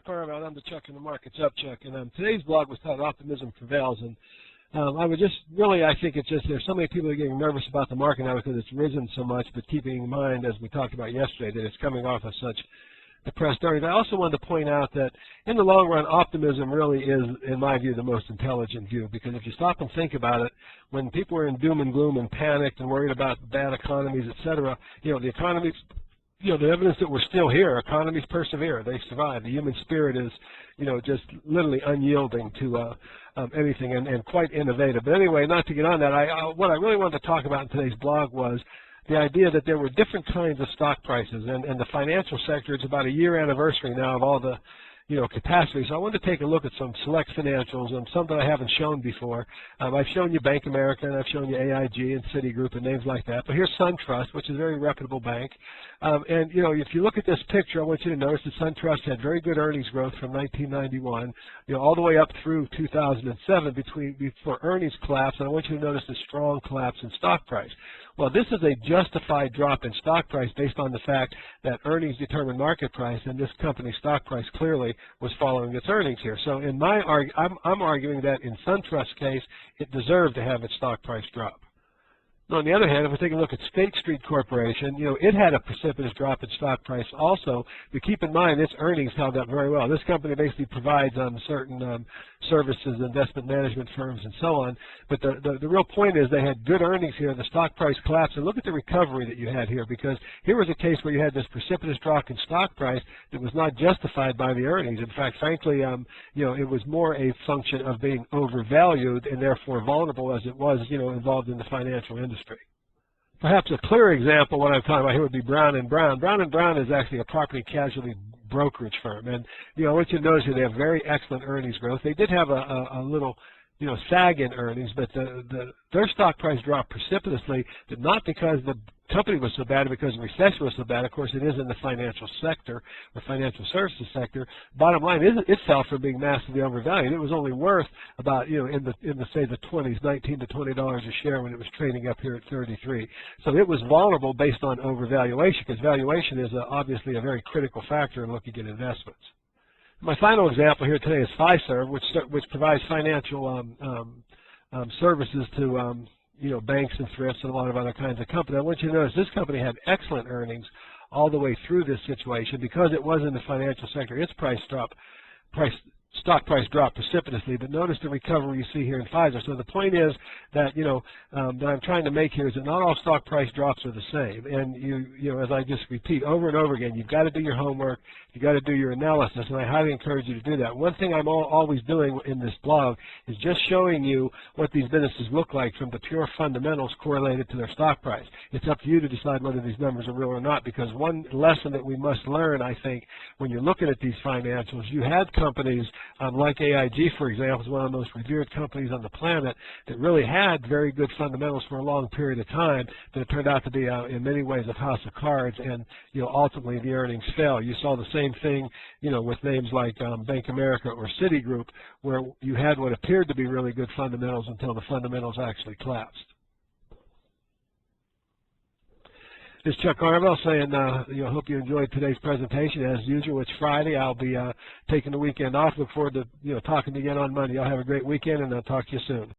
Chuck Carvel. I'm the Chuck in the Markets Up Chuck, and today's blog was titled Optimism Prevails, and I would just really, I think it's just there's so many people that are getting nervous about the market now because it's risen so much, but keeping in mind, as we talked about yesterday, that it's coming off of such depressed earnings. I also wanted to point out that in the long run, optimism really is, in my view, the most intelligent view, because if you stop and think about it, when people are in doom and gloom and panicked and worried about bad economies, etc., the economies, the evidence that we're still here, economies persevere, they survive. The human spirit is, just literally unyielding to anything and quite innovative. But anyway, not to get on that, what I really wanted to talk about in today's blog was the idea that there were different kinds of stock prices, and the financial sector, it's about a year anniversary now of all the catastrophes. So I wanted to take a look at some select financials, and some that I haven't shown before. I've shown you Bank of America, and I've shown you AIG and Citigroup and names like that. But here's SunTrust, which is a very reputable bank. And if you look at this picture, I want you to notice that SunTrust had very good earnings growth from 1991, all the way up through 2007 before earnings collapsed. And I want you to notice the strong collapse in stock price. Well, this is a justified drop in stock price based on the fact that earnings determine market price, and this company's stock price clearly was following its earnings here. So in my I'm arguing that in SunTrust's case, it deserved to have its stock price drop. Now, on the other hand, if we take a look at State Street Corporation, it had a precipitous drop in stock price also, but keep in mind its earnings held up very well. This company basically provides certain services, investment management firms, and so on. But the real point is they had good earnings here. The stock price collapsed, and look at the recovery that you had here, because here was a case where you had this precipitous drop in stock price that was not justified by the earnings. In fact, frankly, it was more a function of being overvalued and therefore vulnerable as it was, involved in the financial industry. Perhaps a clear example of what I'm talking about here would be Brown & Brown. Brown & Brown is actually a property casualty brokerage firm, and I want you to notice that they have very excellent earnings growth. They did have a little sag in earnings, but their stock price dropped precipitously, but not because the company was so bad, because the recession was so bad. Of course, it is in the financial sector or financial services sector. Bottom line is it fell from being massively overvalued. It was only worth about in the say the 20s, $19 to $20 a share when it was trading up here at 33. So it was vulnerable based on overvaluation, because valuation is obviously a very critical factor in looking at investments. My final example here today is Fiserv, which provides financial services to banks and thrifts and a lot of other kinds of companies. I want you to notice this company had excellent earnings all the way through this situation because it was in the financial sector. Its stock price dropped precipitously, but notice the recovery you see here in Pfizer. So the point is that that I'm trying to make here is that not all stock price drops are the same. And as I just repeat over and over again, you've got to do your homework, you've got to do your analysis, and I highly encourage you to do that. One thing I'm always doing in this blog is just showing you what these businesses look like from the pure fundamentals correlated to their stock price. It's up to you to decide whether these numbers are real or not, because one lesson that we must learn, I think, when you're looking at these financials, you had companies like AIG, for example, is one of the most revered companies on the planet that really had very good fundamentals for a long period of time, but it turned out to be, in many ways, a house of cards, and ultimately the earnings fell. You saw the same thing, with names like Bank of America or Citigroup, where you had what appeared to be really good fundamentals until the fundamentals actually collapsed. This is Chuck Carvel saying, hope you enjoyed today's presentation. As usual, it's Friday. I'll be taking the weekend off. Look forward to talking to you again on Monday. Y'all have a great weekend, and I'll talk to you soon.